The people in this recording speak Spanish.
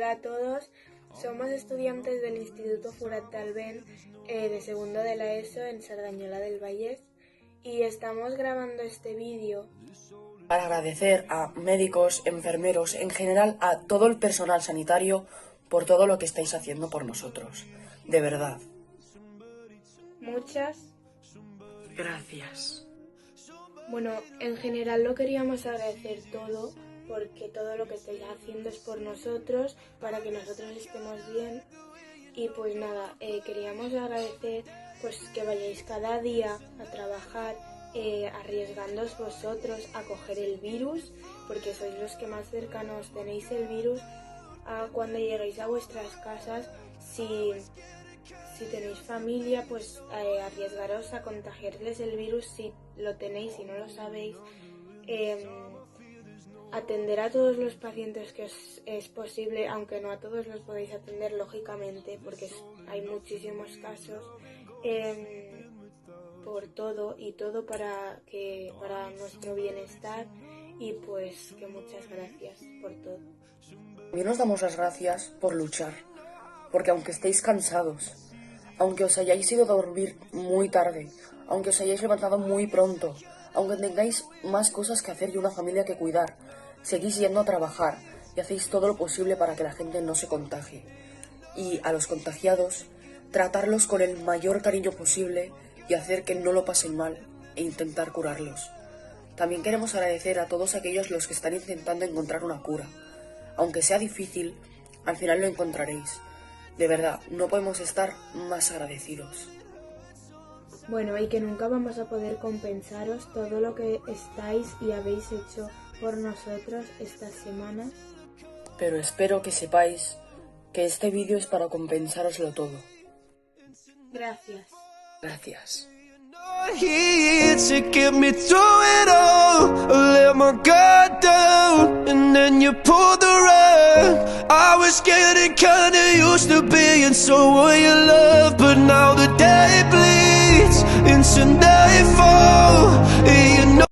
Hola a todos, somos estudiantes del Instituto Furat Talben de segundo de la ESO en Sardañola del Vallès y estamos grabando este vídeo para agradecer a médicos, enfermeros, en general a todo el personal sanitario por todo lo que estáis haciendo por nosotros. De verdad. Muchas gracias. Bueno, en general lo queríamos agradecer todo, porque todo lo que estáis haciendo es por nosotros, para que nosotros estemos bien. Y pues nada, queríamos agradecer pues que vayáis cada día a trabajar, arriesgándoos vosotros a coger el virus, porque sois los que más cercanos tenéis el virus. Cuando lleguéis a vuestras casas, si tenéis familia, pues arriesgaros a contagiarles el virus si lo tenéis, si no lo sabéis. Atender a todos los pacientes que os es posible, aunque no a todos los podéis atender, lógicamente, porque hay muchísimos casos. Por todo para nuestro bienestar, y pues que muchas gracias por todo. También os damos las gracias por luchar, porque aunque estéis cansados, aunque os hayáis ido a dormir muy tarde, aunque os hayáis levantado muy pronto, aunque tengáis más cosas que hacer y una familia que cuidar, seguís yendo a trabajar y hacéis todo lo posible para que la gente no se contagie. Y a los contagiados, tratarlos con el mayor cariño posible y hacer que no lo pasen mal e intentar curarlos. También queremos agradecer a todos aquellos los que están intentando encontrar una cura. Aunque sea difícil, al final lo encontraréis. De verdad, no podemos estar más agradecidos. Bueno, y que nunca vamos a poder compensaros todo lo que estáis y habéis hecho por nosotros estas semanas. Pero espero que sepáis que este vídeo es para compensároslo todo. Gracias. Gracias. Here to get me through it all. I let my guard down and then you pulled the rug. I was getting kinda used to being someone you love, but now the day bleeds into nightfall.